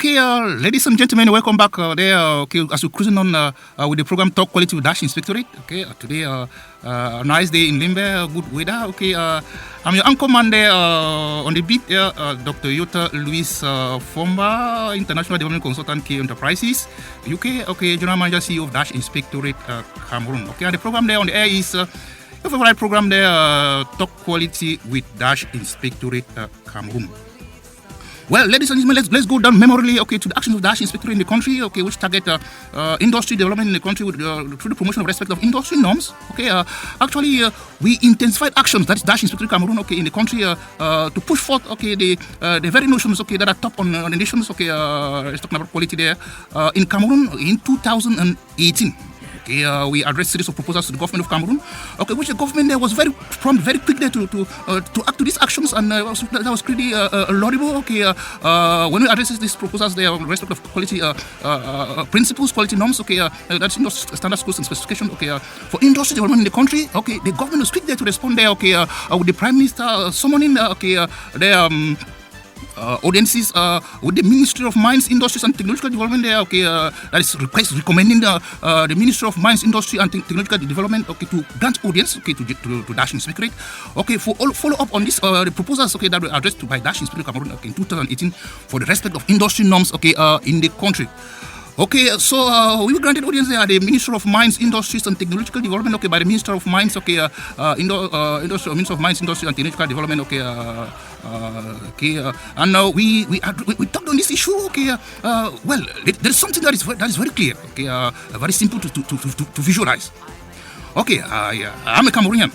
Okay, ladies and gentlemen, welcome back. As we're cruising on with the program Talk Quality with Dash Inspectorate. Okay, today a nice day in Limbe, good weather. Okay, I'm your anchor man there on the beat. Dr. Yota Luis Fomba, International Development Consultant, K Enterprises, UK. Okay, General Manager, CEO of Dash Inspectorate, Cameroon. Okay, and the program there on the air is your favorite program there, Talk Quality with Dash Inspectorate, Cameroon. Well, ladies and gentlemen, let's go down memory lane, to the actions of Dash Inspectorate in the country, which target industry development in the country through the promotion of respect of industry norms. Actually, we intensified actions, that's Dash Inspectorate Cameroon, in the country to push forth, the very notions, that are top on the nations, talking about quality there in Cameroon in 2018. We addressed a series of proposals to the government of Cameroon, which the government there was very prompt, very quick there to act to these actions, and that was pretty laudable. When we address these proposals, there in respect of quality principles, quality norms, that's industry standards, codes, and specifications, for industry development in the country. The government was quick there to respond there, with the Prime Minister summoning audiences with the Ministry of Mines, Industries and Technological Development there, that is recommending the Ministry of Mines, Industry and Technological Development, to grant audience, to Dash Inspectorate, for all follow up on this, the proposals, that were addressed by Dash Inspectorate Cameroon, in 2018 for the respect of industry norms, in the country. So we were granted audience there at the Ministry of Mines, Industries and Technological Development, by the Minister of Mines, Minister of Mines, Industry and Technological Development, and we talked on this issue, well, there's something that is very clear, very simple to visualize. I'm a Cameroonian,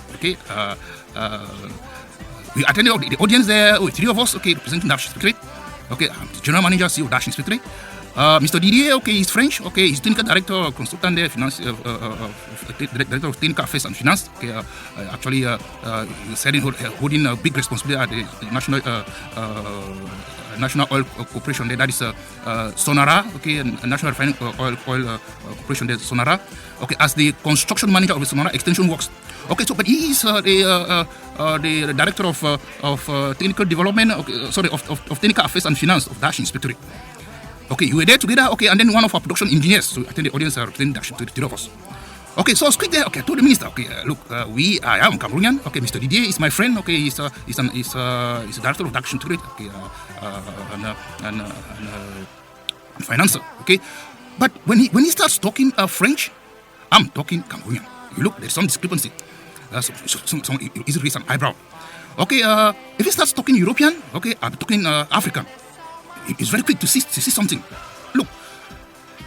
we attended the audience there with three of us, representing Dash Inspectorate, I'm the General Manager, CEO of Dash Inspectorate. Mr. Didier, he's French, he's Technical Director, Consultant there, Finance, Director of Technical Affairs and Finance. Actually, he's holding a big responsibility at the National Oil Corporation there, that is Sonara, National Refining Oil Corporation there, Sonara, as the construction manager of the Sonara Extension Works. But he is the Director of Technical Development, of Technical Affairs and Finance of Dash Inspectorate. You were there together, and then one of our production engineers to attend the audience representing Dash to the three of us. So I was quick there, I told the minister, look, I am Cameroonian, Mr. Didier is my friend, he's a director of Dash Inspectorate, and financer, But when he starts talking French, I'm talking Cameroonian. You look, there's some discrepancy. Some easy raise an eyebrow. If he starts talking European, I'm talking African. It's very quick to see something. Look,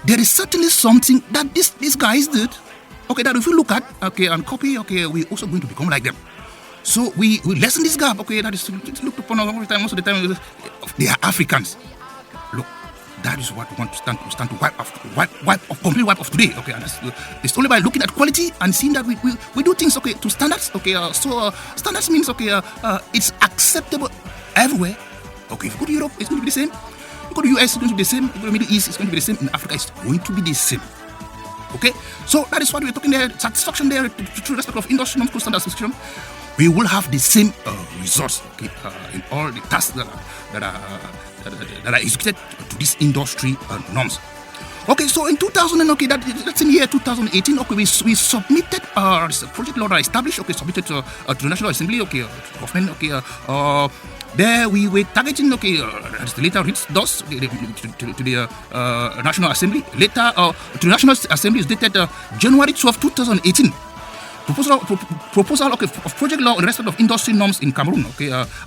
there is certainly something that these guys did. That if we look at, and copy, we're also going to become like them. So we lessen this gap. That is looked upon all the time. Most of the time, they are Africans. Look, that is what we want to stand to completely wipe off today. And it's only by looking at quality and seeing that we do things to standards. So standards means it's acceptable everywhere. If you go to Europe, it's going to be the same. You go to US, it's going to be the same. You go to the Middle East, it's going to be the same. In Africa, it's going to be the same. So that is what we're talking there. Satisfaction there to respect of industry norms, standard association. We will have the same results in all the tasks that are executed to these industry norms. So in 2000, that's in year 2018, we submitted this project law that I established, submitted to the National Assembly, government, there we were targeting, as the later reads thus to the National Assembly. Later, to the National Assembly is dated January 12, 2018. Proposal of project law on the respect of industry norms in Cameroon.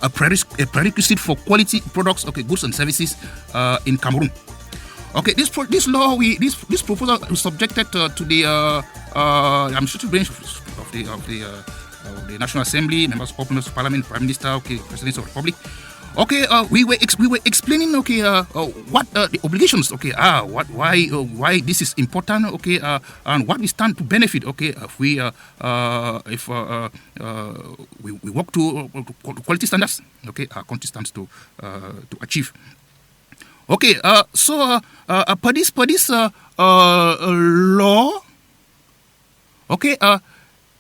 A prerequisite for quality products, goods and services in Cameroon. This law, this proposal was subjected to the administrative branch of the National Assembly, members of Parliament, Prime Minister, President of the Republic. We were explaining what the obligations are, why this is important, and what we stand to benefit, if we work to quality standards, our country stands to achieve. Per this law,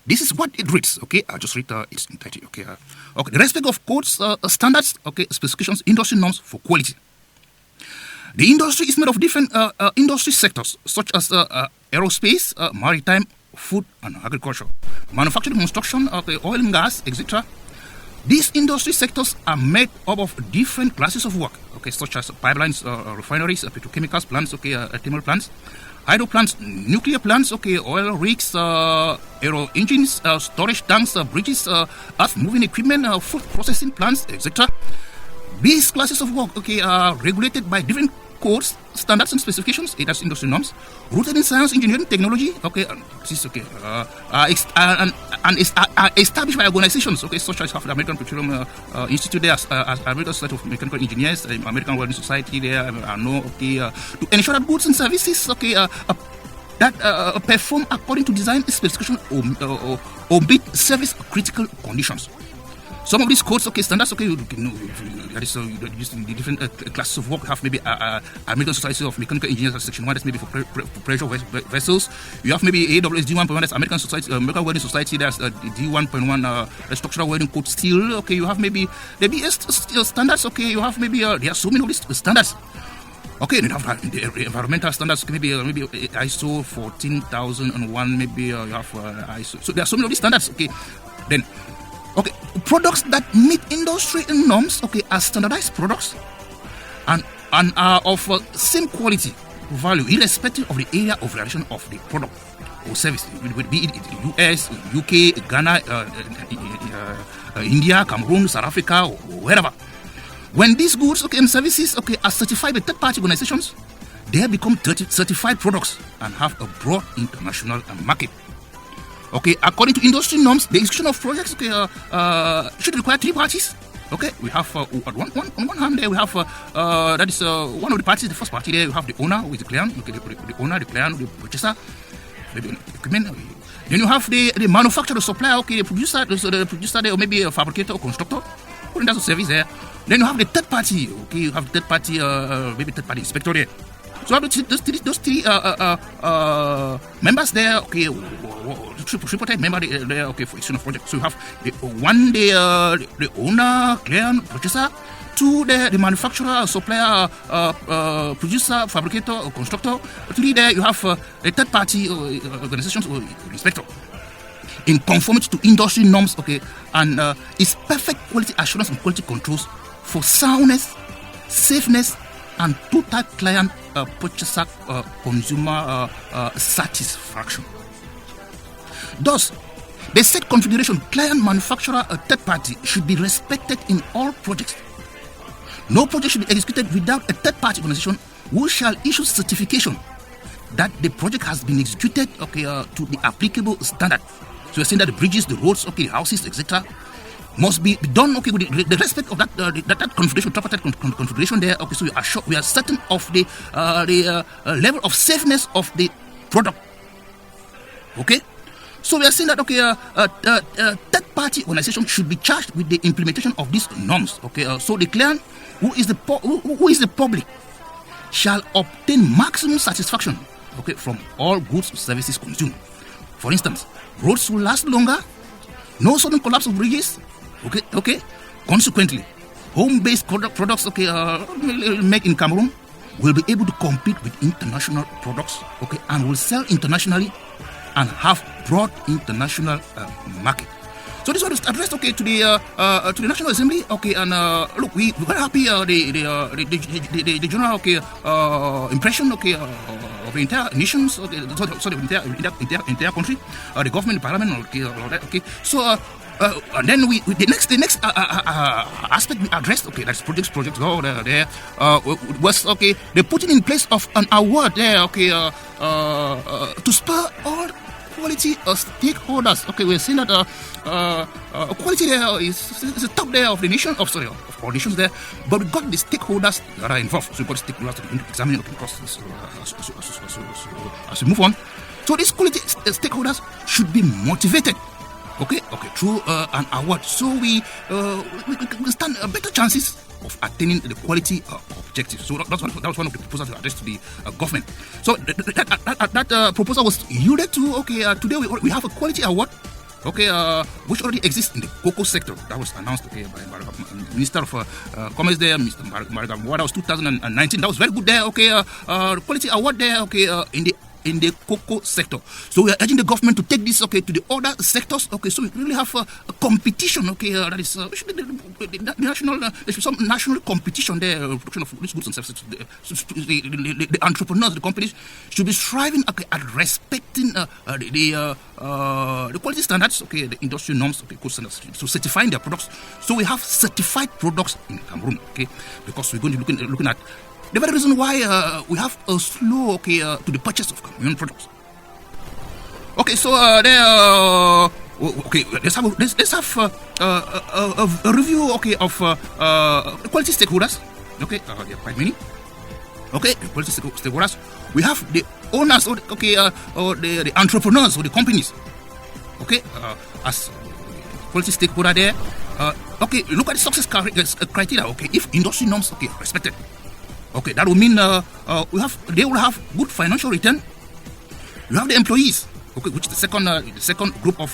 this is what it reads. I'll just read its entirety. The respect of codes, standards, specifications, industry norms for quality. The industry is made of different industry sectors, such as aerospace, maritime, food and agriculture, manufacturing, construction, oil and gas, etc. These industry sectors are made up of different classes of work, such as pipelines, refineries, petrochemicals plants, thermal plants, hydro plants, nuclear plants, oil rigs, aero engines, storage tanks, bridges, earth-moving equipment, food processing plants, etc. These classes of work, are regulated by different codes, standards, and specifications. It has industry norms rooted in science, engineering, technology. Established by organizations, such as the American Petroleum Institute, there, as American Society of Mechanical Engineers, American Welding Society. There, to ensure that goods and services, that perform according to design specification or meet service critical conditions. Some of these codes, standards, that is the different classes of work. You have maybe American Society of Mechanical Engineers, Section 1, that's maybe for pressure vessels. You have maybe AWS D1.1, that's American Society, American Welding Society, that's D1.1, structural welding code steel. You have maybe the BS standards. You have maybe there are so many of these standards. You have the environmental standards, maybe ISO 14001, maybe you have ISO. So there are so many of these standards. Then. Products that meet industry norms, are standardized products and are of same quality, value, irrespective of the area of realization of the product or service. Be it US, UK, Ghana, India, Cameroon, South Africa, or wherever. When these goods, and services, are certified by third-party organizations, they become certified products and have a broad international market. According to industry norms, the execution of projects should require three parties. We have on one hand there we have that is one of the parties. The first party there we have the owner, who is the client. The owner, the client, the purchaser, maybe equipment. Then you have the manufacturer, the supplier, the producer there, or maybe a fabricator or constructor. That's a service there. Then you have the third party. You have the third party, maybe third party inspector there. So those three members there, tripartite member there, for execution of project. So you have the owner, client, purchaser, two the manufacturer, supplier, producer, fabricator, or constructor. Three there you have the third party organizations or inspector. In conformity to industry norms, and is perfect quality assurance and quality controls for soundness, safeness, and total client purchaser consumer satisfaction. Thus, the said configuration client, manufacturer, third party should be respected in all projects. No project should be executed without a third party organization who shall issue certification that the project has been executed to the applicable standard. So you're saying that the bridges, the roads, the houses, etc. must be done with the respect of that configuration, tripartite configuration there. So we are certain of the level of safeness of the product. So we are saying that third party organization should be charged with the implementation of these norms. So the client, who is the public, shall obtain maximum satisfaction from all goods and services consumed. For instance, roads will last longer, no sudden collapse of bridges. Consequently, home-based products made in Cameroon will be able to compete with international products, and will sell internationally and have broad international market. So this was addressed to the National Assembly, and look, we're very happy the general impression of the entire nation, the entire country, the government, the parliament, so. And then the next aspect we addressed, that's projects there was the putting in place of an award there, to spur all quality stakeholders. We're saying that quality there is the top there of the nation, of all nations there, but we got the stakeholders that are involved. So we got the stakeholders that are examining the process as we move on. So these quality stakeholders should be motivated. Through an award, so we stand better chances of attaining the quality objectives. So that was one of the proposals addressed to the government. So that proposal was yielded to. Today we have a quality award okay, which already exists in the cocoa sector. That was announced, okay, by Minister of Commerce there, Mr. Maragam. That was 2019. That was very good there, okay. Quality award there, okay, in the cocoa sector. So we are urging the government to take this, okay, to the other sectors, okay. So we really have a competition, okay. That is the national, there should be some national competition there, production of these goods and services. The entrepreneurs, the companies should be striving, okay, at respecting the quality standards, okay, the industry norms, okay, code standards, so certifying their products. So we have certified products in Cameroon, okay, because we're going to be looking at the very reason why we have a slow, okay, to the purchase of Cameroon products. Okay, so okay, let's have a review, okay, of quality stakeholders. Okay, there are quite many. Okay, the quality stakeholders. We have the owners, okay, or the entrepreneurs or the companies. Okay, as quality stakeholder there. Okay, look at the success criteria. Okay, if industry norms, okay, respected. Okay, that will mean they will have good financial return. You have the employees, okay, which is the second group of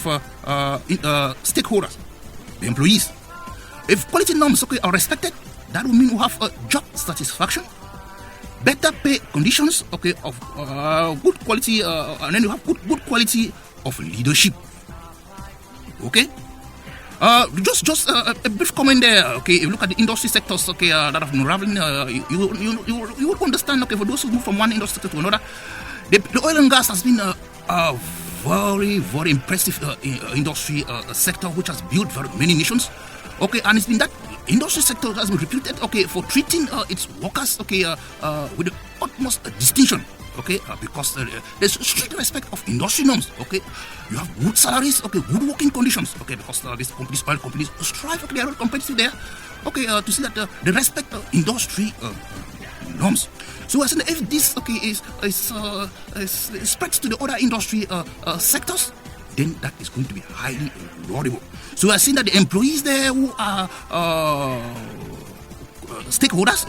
stakeholders, the employees. If quality norms, okay, are respected, that will mean we have job satisfaction, better pay conditions, okay, of good quality, and then you have good quality of leadership. Okay. Just a brief comment there. Okay, if you look at the industry sectors, okay, that have been unraveling, you would understand. Okay, for those who move from one industry sector to another, the oil and gas has been a very, very impressive industry sector which has built very many nations. Okay, and it's been that industry sector that has been reputed, okay, for treating its workers, okay, with the utmost distinction. Okay, because there's strict respect of industry norms. Okay, you have good salaries. Okay, good working conditions. Okay, because these oil companies strive. Okay, they are competitive there. Okay, to see that they respect industry norms. So I think if this, okay, is spreads to the other industry sectors, then that is going to be highly laudable. So I think that the employees there who are stakeholders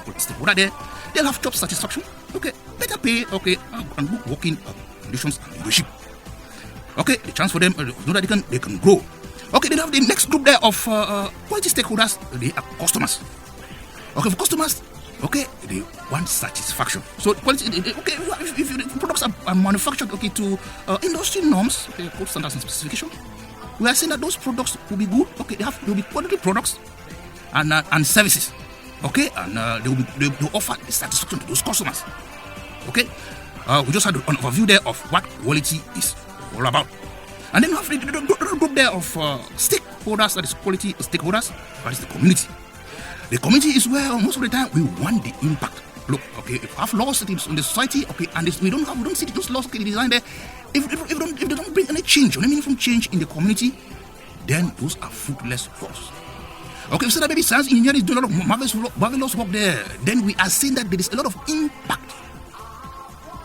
there, they'll have job satisfaction. Okay, better pay, okay, and good working conditions and leadership. Okay, the chance for them, so that they can grow. Okay, then have the next group there of quality stakeholders. They are customers. Okay, for customers, okay, they want satisfaction. So quality, okay, if products are manufactured, okay, to industry norms, okay, code standards and specification, we are saying that those products will be good. Okay, they will be quality products and services. Okay, and they will offer the satisfaction to those customers. Okay, we just had an overview there of what quality is all about. And then we have the group there of stakeholders, that is quality stakeholders, that is the community. The community is where most of the time we want the impact. Look, okay, if we have laws in the society, okay, and we don't see those laws, okay, designed there, if they don't bring any change or any meaningful change in the community, then those are fruitless laws. Okay, so that maybe science engineering is doing a lot of marvelous work there. Then we are seeing that there is a lot of impact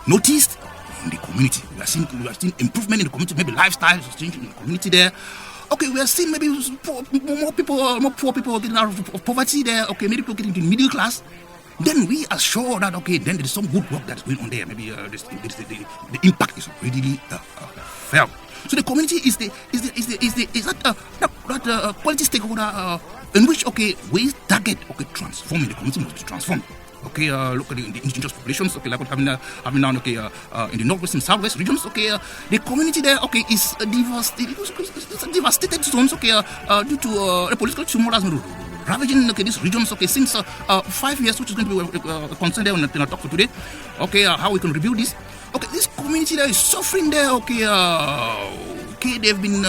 noticed in the community. We are seeing improvement in the community, maybe lifestyle change in the community there. Okay, we are seeing maybe more poor people getting out of poverty there. Okay, maybe people getting to the middle class. Then we are sure that, okay, then there is some good work that's going on there. Maybe the impact is really felt. So the community is that quality stakeholder in which, okay, we target, okay, transforming the community must be transformed. Okay, look at the indigenous populations. Okay, like what having now, okay, in the northwest and southwest regions. Okay, the community there, okay, is devastated zones. Okay, due to the political turmoil ravaging, okay, these regions. Okay, since 5 years, which is going to be concerned there in our talk for today. Okay, how we can rebuild this. Okay, this community there is suffering there. Okay, okay, they've been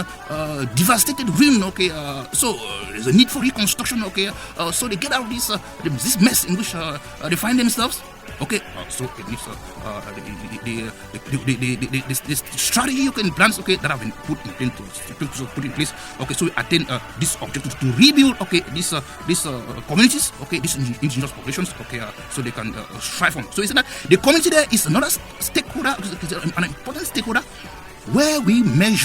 devastated, ruined. Okay, so there's a need for reconstruction. Okay, so they get out of this mess in which they find themselves. Okay, so it needs the strategy, you can plans, okay, that have been put in place. Okay, so we attain this objective to rebuild, okay, these communities, okay, these indigenous populations, okay, so they can strive on. So it's that the community there is another stakeholder, an important stakeholder, where we want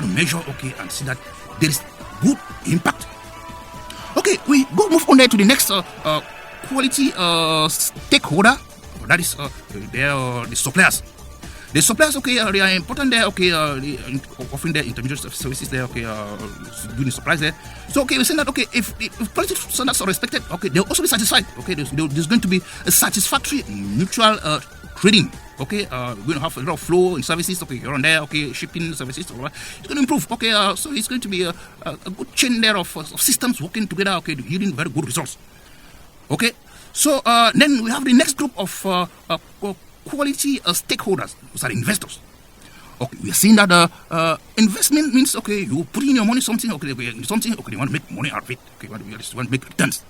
to measure, okay, and see that there is good impact. Okay, we move on there to the next quality stakeholder, that is the suppliers. The suppliers, okay, they are important there, okay, offering their intermediate services there, okay, doing the supplies there. So, okay, we're saying that, okay, if quality standards are respected, okay, they'll also be satisfied. Okay, there's going to be a satisfactory mutual trading. Okay, we're going to have a lot of flow in services, okay, here and there, okay, shipping services, it's going to improve, okay, so it's going to be a good chain there of systems working together, okay, yielding very good results. Okay, so then we have the next group of quality stakeholders, those are investors. Okay, we are seeing that investment means, okay, you put in your money something, okay, they want to make money out of it, okay, want to make returns.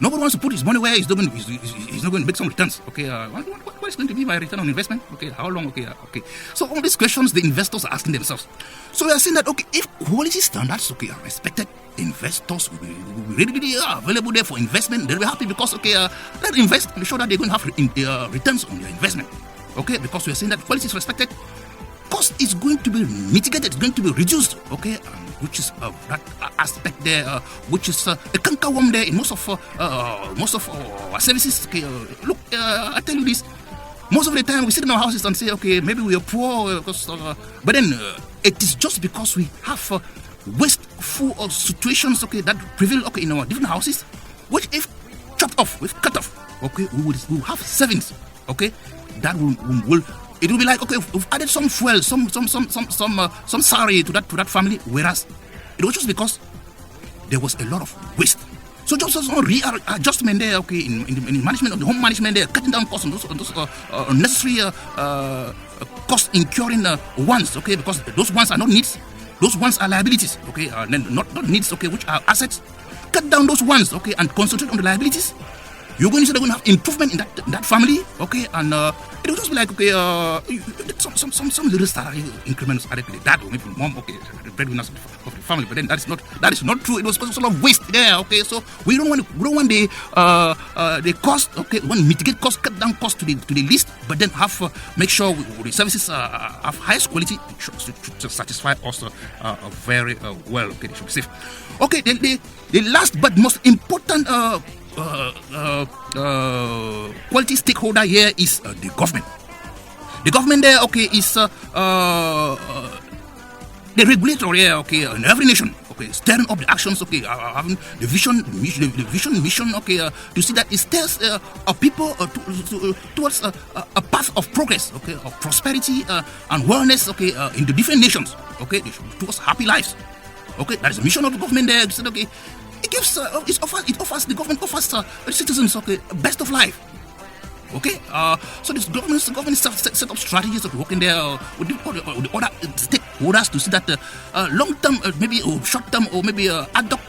Nobody wants to put his money where he's not going to make some returns. Okay, what is going to be my return on investment? Okay, how long? Okay, okay. So all these questions the investors are asking themselves. So we are saying that, okay, if quality standards, okay, are respected, investors will be really available there for investment. They'll be happy because, okay, let invest and show that they're going to have returns on their investment. Okay, because we are saying that quality is respected, cost is going to be mitigated, it's going to be reduced. Okay, which is that aspect there, which is a cankerworm there in most of our services. Okay, look, I tell you this. Most of the time we sit in our houses and say, okay, maybe we are poor, but then it is just because we have wasteful situations, okay, that prevail, okay, in our different houses, which if chopped off, if cut off, okay, we will have savings, okay, that will it will be like, okay, we've added some fuel, some salary to that family, whereas it was just because there was a lot of waste. So just some readjustment there, okay, in management of the home management there, cutting down costs on those unnecessary cost incurring ones, okay, because those ones are not needs, those ones are liabilities, okay, not needs, okay, which are assets. Cut down those ones, okay, and concentrate on the liabilities. You're going to say they're going to have improvement in that family, okay, and it will just be like, okay, some little salary increments added to that, or maybe mom, okay, the breadwinners of the family, but then that is not true. It was sort of waste there, okay. So we don't want the cost, okay, we want to mitigate cost, cut down cost to the least, but then have make sure the services have highest quality to satisfy us very well. Okay, they should be safe. Okay, the last but most important quality stakeholder here is the government. The government there, okay, is the regulator here, okay, in every nation, okay, steering up the actions, okay, having the vision, mission, okay, to see that it steers people towards a path of progress, okay, of prosperity and wellness, okay, in the different nations, okay, towards happy lives, okay. That is the mission of the government there. Said, okay. The government offers the citizens, okay, best of life. Okay, so the government set up strategies of working there with the other stakeholders to see that long-term, maybe short-term, or maybe ad hoc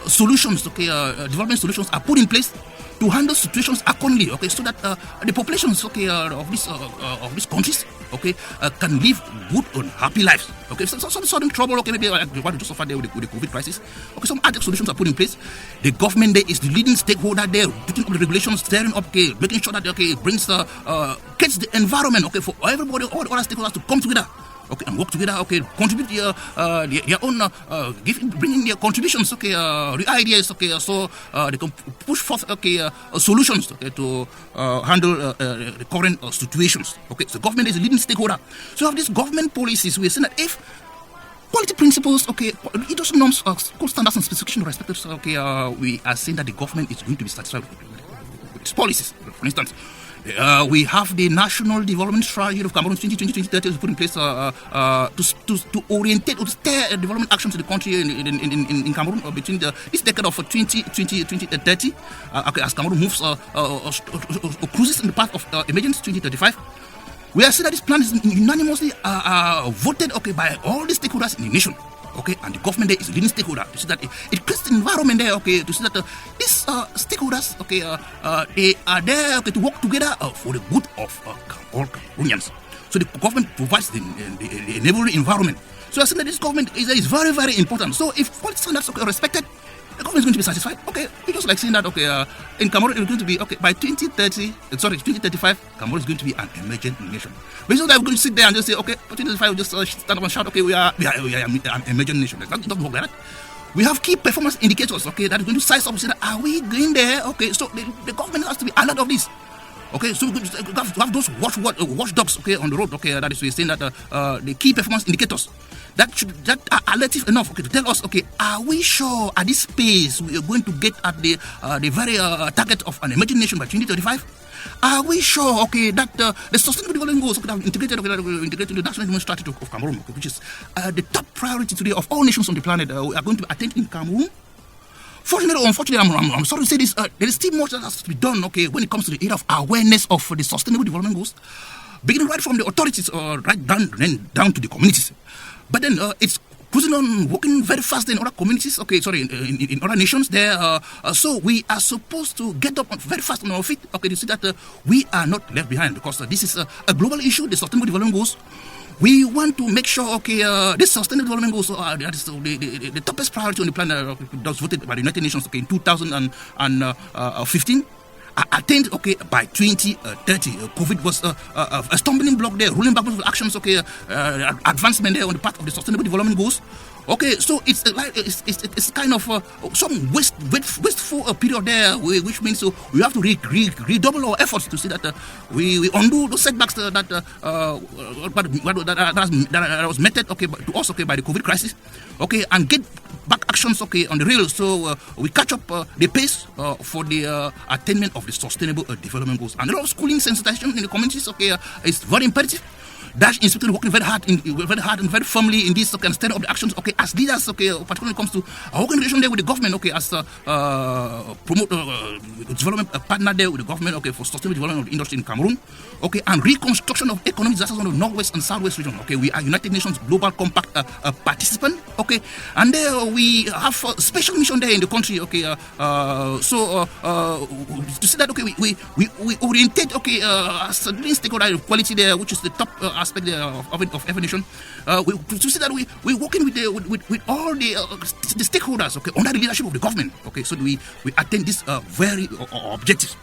solutions, okay, development solutions are put in place to handle situations accordingly, okay, so that the populations, okay, of these countries, okay, can live good and happy lives. Okay, so some sudden trouble, okay, maybe like what we just suffered there with the COVID crisis. Okay, some other solutions are put in place. The government there is the leading stakeholder there, putting up the regulations, steering up, okay, making sure that, okay, it brings gets the environment, okay, for everybody, all the other stakeholders to come together. Okay, and work together, okay, contribute their own, bringing their contributions, okay, the ideas, okay, so they can push forth, okay, solutions, okay, to handle the current situations. Okay, so government is a leading stakeholder. So you have these government policies. We are saying that if quality principles, okay, industry norms, code standards and specifications respected, okay, we are saying that the government is going to be satisfied with its policies. For instance, we have the National Development Strategy of Cameroon 2020-2030 put in place to orientate or steer development actions in the country in Cameroon between this decade of 2030, okay, as Cameroon moves cruises in the path of emergence 2035. We are seeing that this plan is unanimously voted, okay, by all the stakeholders in the nation. Okay, and the government there is a leading stakeholder to see that it creates an environment there, okay, to see that these stakeholders, okay, they are there, okay, to work together for the good of all Cameroonians. So the government provides the enabling environment. So I think that this government is very, very important. So if quality standards are respected, the government is going to be satisfied. Okay, it's just like saying that, okay, in Cameroon it's going to be, okay, by 2035, Cameroon is going to be an emergent nation. But it's not that we're going to sit there and just say, okay, by 2035 we'll just stand up and shout, okay, we are an emergent nation. It doesn't work like that. We have key performance indicators, okay, that is going to size up and say that, are we going there? Okay, so the government has to be alert of this. Okay, so we have those watchdogs, okay, on the road, okay, that is we're saying that the key performance indicators that are alertive enough, okay, to tell us, okay, are we sure at this pace we are going to get at the very target of an emerging nation by 2035? Are we sure, okay, that the sustainable development goals, okay, that are integrated into the national development strategy of Cameroon, okay, which is the top priority today of all nations on the planet, we are going to attain in Cameroon? Fortunately or unfortunately, I'm sorry to say this, there is still much that has to be done, okay, when it comes to the area of awareness of the sustainable development goals, beginning right from the authorities, right down to the communities. But then it's cruising on, working very fast in other communities, okay, sorry, in other nations there. So we are supposed to get up very fast on our feet, okay, to see that we are not left behind, because this is a global issue, the sustainable development goals. We want to make sure, okay, this sustainable development goals that is the toughest priority on the planet, that was voted by the United Nations, okay, in 2015. Attained, okay, by 2030. COVID was a stumbling block there, rolling backwards with actions, okay, advancement there on the path of the sustainable development goals. Okay, so it's kind of some wasteful period there, which means we have to redouble our efforts to see that we undo those setbacks that was meted, okay, to us, okay, by the COVID crisis, okay, and get back actions, okay, on the rails, so we catch up the pace for the attainment of the sustainable development goals. And a lot of schooling sensitization in the communities, okay, is very imperative. Dash Institute working very hard and very firmly in this, okay, and steady up the actions, okay, as leaders, okay, particularly when it comes to our organization there with the government, okay, as promote development partner there with the government, okay, for sustainable development of the industry in Cameroon, okay, and reconstruction of economic disasters on the northwest and southwest region, okay. We are United Nations Global Compact participant, okay, and there we have a special mission there in the country, okay, so to see that, okay, we orientate, okay, as a stakeholder quality there, which is the top aspect of every nation, to see that we're working with all the stakeholders, okay, under the leadership of the government, okay, so we attain this very objectives.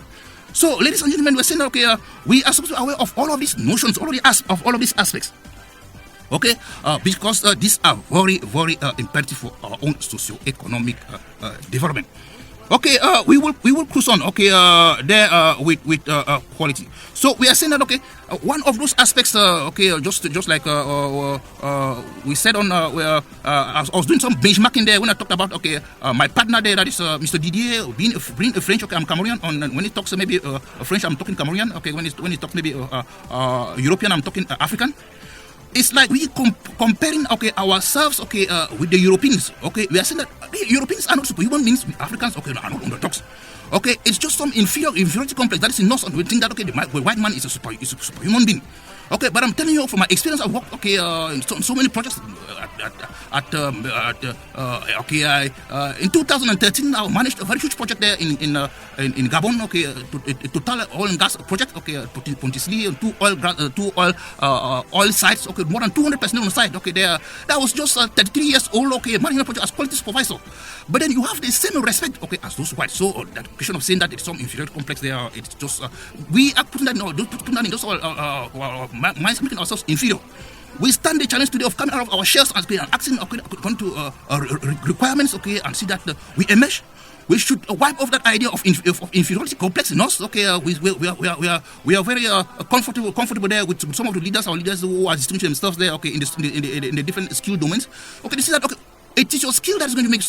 So, ladies and gentlemen, we're saying that, okay, we are supposed to be aware of all of these notions, all of these aspects, okay, because these are very, very imperative for our own socio-economic development. Okay, we will cruise on, okay, there with quality. So we are saying that, okay, one of those aspects, okay, just like we said on, I was doing some benchmarking there when I talked about, okay, my partner there, that is Mr. Didier, being a French, okay, I'm Cameroonian. When he talks maybe French, I'm talking Cameroonian. Okay, when he talks maybe European, I'm talking African. It's like we comparing, okay, ourselves, okay, with the Europeans. Okay, we are saying that the Europeans are not superhuman beings. Africans, okay, are not underdogs. Okay, it's just some inferiority complex that is in us, and we think that, okay, the white man is a superhuman being. Okay, but I'm telling you from my experience, I've worked, okay, in so many projects in 2013, I managed a very huge project there in Gabon, okay, a total oil and gas project, okay, Pontisli, two oil sites, okay, more than 200 personnel on the site, okay, there. That was just 33 years old, okay, managing a project as quality supervisor. But then you have the same respect, okay, as those whites. So that question of saying that it's some inferiority complex there, it's just we are putting that in those minds, making ourselves inferior. We stand the challenge today of coming out of our shells and acting according to requirements, okay, and see that we emerge. We should wipe off that idea of inferiority complex in us. Okay, we are very comfortable there with some of the leaders, our leaders who are distinguishing themselves there. Okay, in the different skill domains. Okay, they see that, okay, it is your skill that is going to make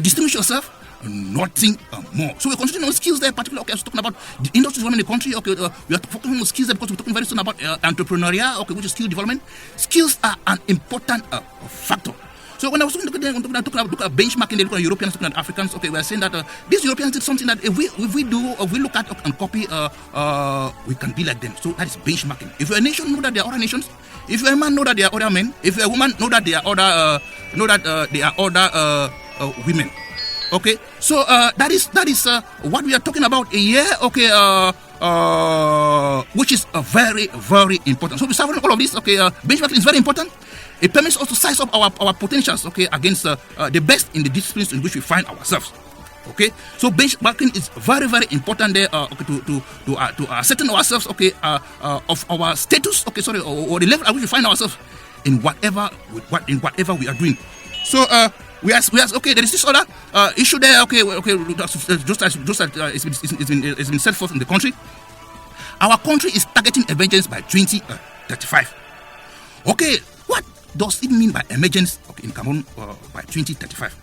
distinguish yourself. Nothing more. So we're concentrating on skills there, particularly, okay, I was talking about the industry development in the country, okay, we are focusing on skills there because we're talking very soon about entrepreneurial, okay, which is skill development. Skills are an important factor. So when I was talking about benchmarking, they look at Europeans, looking at Africans, okay, we're saying that these Europeans did something that if we look at and copy, we can be like them. So that is benchmarking. If you're a nation, know that there are other nations. If you're a man, know that there are other men. If you're a woman, know that there are other women. Okay, so that is what we are talking about here. Okay, which is very, very important. So we start all of this. Okay, benchmarking is very important. It permits us to size up our potentials. Okay, against the best in the disciplines in which we find ourselves. Okay, so benchmarking is very, very important there. Okay, to ascertain ourselves. Okay, of our status. Okay, or the level at which we find ourselves in whatever we are doing. So okay, there is this other issue there. Okay, just as it's been set forth in the country. Our country is targeting emergence by 2035. Okay, what does it mean by emergence in Cameroon by 2035?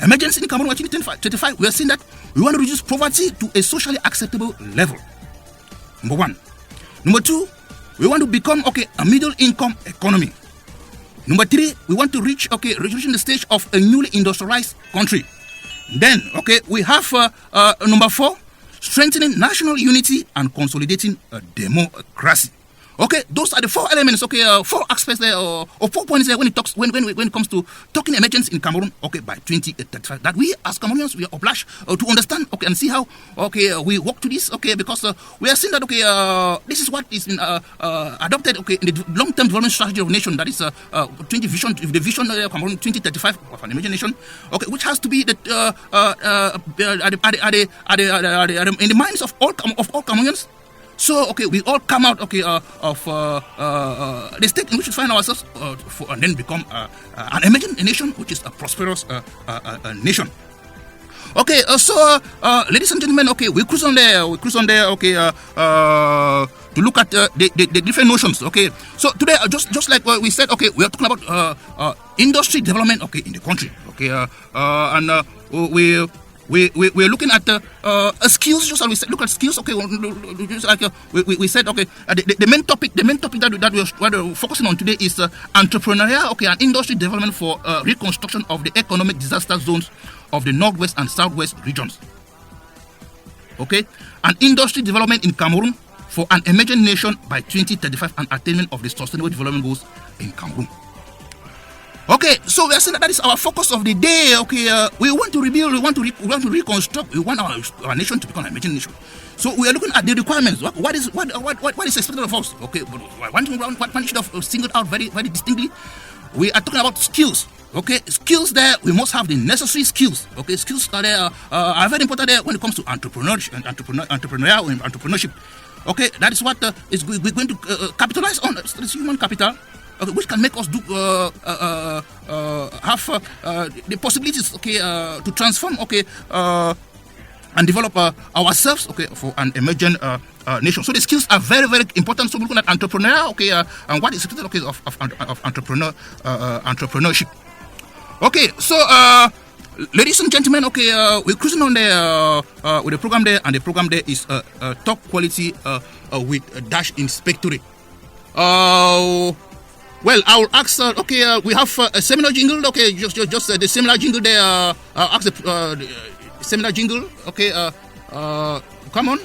Emergence in Cameroon by 2035, we are saying that we want to reduce poverty to a socially acceptable level. Number one. Number two, we want to become a middle income economy. Number three, we want to reaching the stage of a newly industrialized country. Then, we have number four, strengthening national unity and consolidating democracy. Okay, those are the four elements. Four aspects there, or 4 points there when it comes to talking emergence in Cameroon. By 2035, that we as Cameroonians we are obliged to understand. And see how we work to this. Because we are seeing that this is what is been adopted. In the long-term development strategy of the nation. That is the vision Cameroon 2035 of an emerging nation. Which has to be in the minds of all Cameroonians. So, we all come out, of the state in which we find ourselves, and then become an emerging nation, which is a prosperous nation. Ladies and gentlemen, we cruise on there, to look at the different notions. So today, just like we said, we are talking about industry development, in the country. We're looking at skills. Just as we said, look at skills. Just like we said. The main topic that we're focusing on today is entrepreneurial. And industry development for reconstruction of the economic disaster zones of the northwest and southwest regions. And industry development in Cameroon for an emerging nation by 2035 and attainment of the sustainable development goals in Cameroon. So we are saying that is our focus of the day. We want to rebuild, we want to reconstruct, we want our nation to become an emerging nation. So we are looking at the requirements. What is expected of us? One should have singled out very, very distinctly. We are talking about skills. Skills there, we must have the necessary skills. Skills are there are very important there when it comes to entrepreneurship. That is what we're going to capitalize on. This human capital. Which can make us do have the possibilities to transform and develop ourselves for an emerging nation. So the skills are very, very important. So we're looking at entrepreneur and what is expected of entrepreneurship. So ladies and gentlemen, we're cruising on there with the program there, and the program there is top quality with Dash Inspectorate. Well, I will ask. We have a seminar jingle. Just the seminar jingle there. I'll ask the seminar jingle. Come on.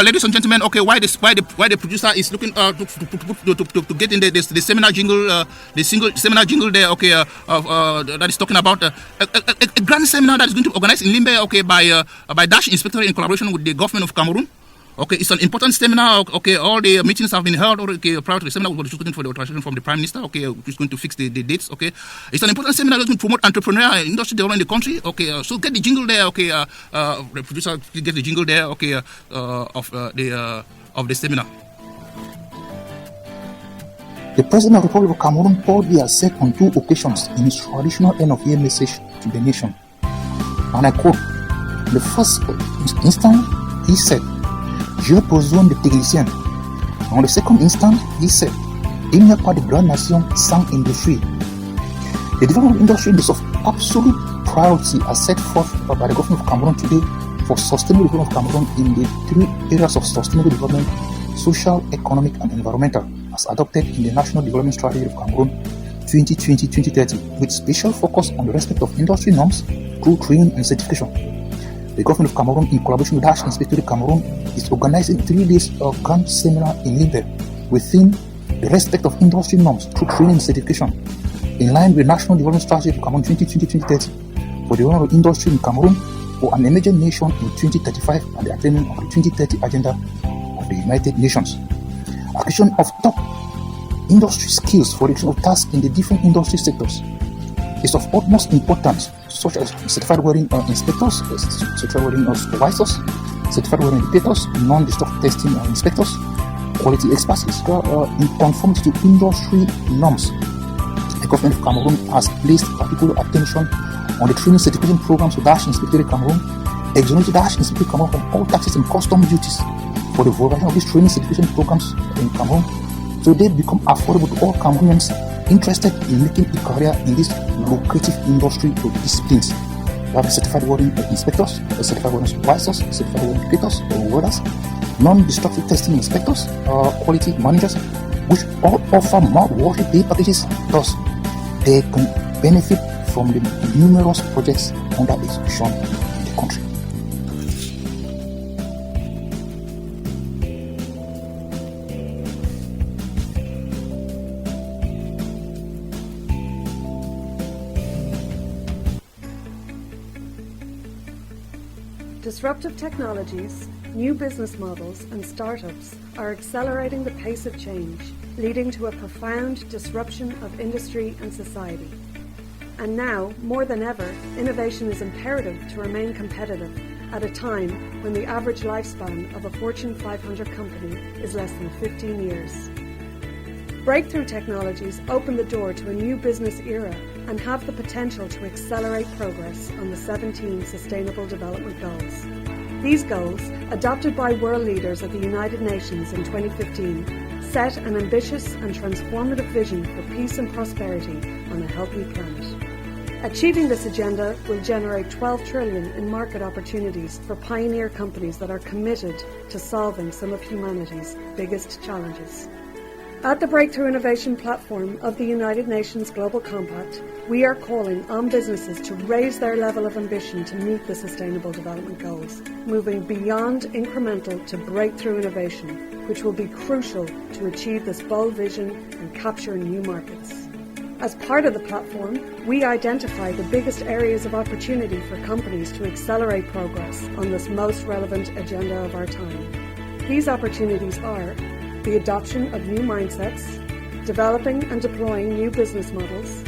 Ladies and gentlemen, why the producer is looking to get in the seminar jingle, the seminar jingle there, that is talking about a grand seminar that is going to be organized in Limbe, by Dash Inspectorate in collaboration with the government of Cameroon. It's an important seminar. All the meetings have been held. Prior to the seminar, we were just looking for the authorization from the Prime Minister. Who's going to fix the dates. It's an important seminar that's going to promote entrepreneurial and industry development in the country. So get the jingle there. The producer get the jingle there. Of the seminar. The President of the Republic of Cameroon, Paul Biya, said on 2 occasions in his traditional end-of-year message to the nation, and I quote, the first instant, he said, Je besoin de techniciens. On the second instant, he said, il n'y a pas de grande nation sans industrie. The development of industry is of absolute priority as set forth by the government of Cameroon today for sustainable development of Cameroon in the 3 areas of sustainable development: social, economic, and environmental, as adopted in the National Development Strategy of Cameroon 2020-2030, with special focus on the respect of industry norms through training and certification. The government of Cameroon, in collaboration with Dash Inspectorate Cameroon, is organizing 3 days of grand seminar in Limbe within the respect of industry norms through training and certification, in line with National Development Strategy of Cameroon 2020-2030 for the development of industry in Cameroon for an emerging nation in 2035 and the attainment of the 2030 agenda of the United Nations. Acquisition of top industry skills for the of tasks in the different industry sectors. is of utmost importance, such as certified welding inspectors, certified welding supervisors, certified welding educators, non-destructive testing inspectors, quality experts, in conformity to industry norms. The government of Cameroon has placed particular attention on the training certification programs to Inspectorate Cameroon, exonerate Inspectorate Cameroon from all taxes and custom duties for the variety of these training certification programs in Cameroon, so they become affordable to all Cameroonians interested in making a career in this lucrative industry or disciplines. We have certified welding inspectors, certified welding supervisors, certified welding educators, welders, non-destructive testing inspectors, quality managers, which all offer mouth-watering pay packages. Thus, they can benefit from the numerous projects under execution in the country. Disruptive technologies, new business models and startups are accelerating the pace of change, leading to a profound disruption of industry and society. And now, more than ever, innovation is imperative to remain competitive at a time when the average lifespan of a Fortune 500 company is less than 15 years. Breakthrough technologies open the door to a new business era and have the potential to accelerate progress on the 17 Sustainable Development Goals. These goals, adopted by world leaders at the United Nations in 2015, set an ambitious and transformative vision for peace and prosperity on a healthy planet. Achieving this agenda will generate 12 trillion in market opportunities for pioneer companies that are committed to solving some of humanity's biggest challenges. At the Breakthrough Innovation Platform of the United Nations Global Compact, we are calling on businesses to raise their level of ambition to meet the Sustainable Development Goals, moving beyond incremental to breakthrough innovation, which will be crucial to achieve this bold vision and capture new markets. As part of the platform, we identify the biggest areas of opportunity for companies to accelerate progress on this most relevant agenda of our time. These opportunities are the adoption of new mindsets, developing and deploying new business models,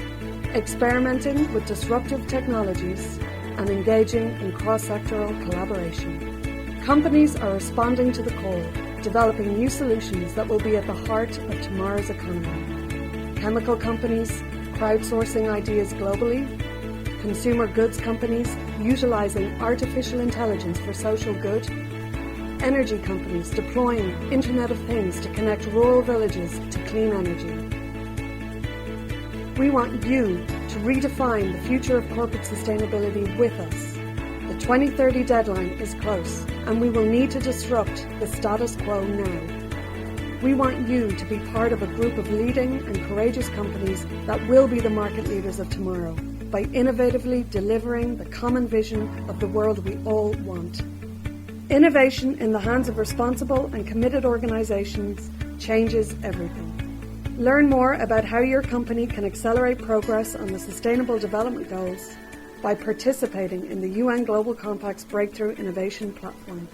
experimenting with disruptive technologies, and engaging in cross-sectoral collaboration. Companies are responding to the call, developing new solutions that will be at the heart of tomorrow's economy. Chemical companies crowdsourcing ideas globally, consumer goods companies utilizing artificial intelligence for social good, energy companies deploying Internet of Things to connect rural villages to clean energy. We want you to redefine the future of corporate sustainability with us. The 2030 deadline is close, and we will need to disrupt the status quo now. We want you to be part of a group of leading and courageous companies that will be the market leaders of tomorrow by innovatively delivering the common vision of the world we all want. Innovation in the hands of responsible and committed organizations changes everything. Learn more about how your company can accelerate progress on the Sustainable Development Goals by participating in the UN Global Compact's Breakthrough Innovation Platform.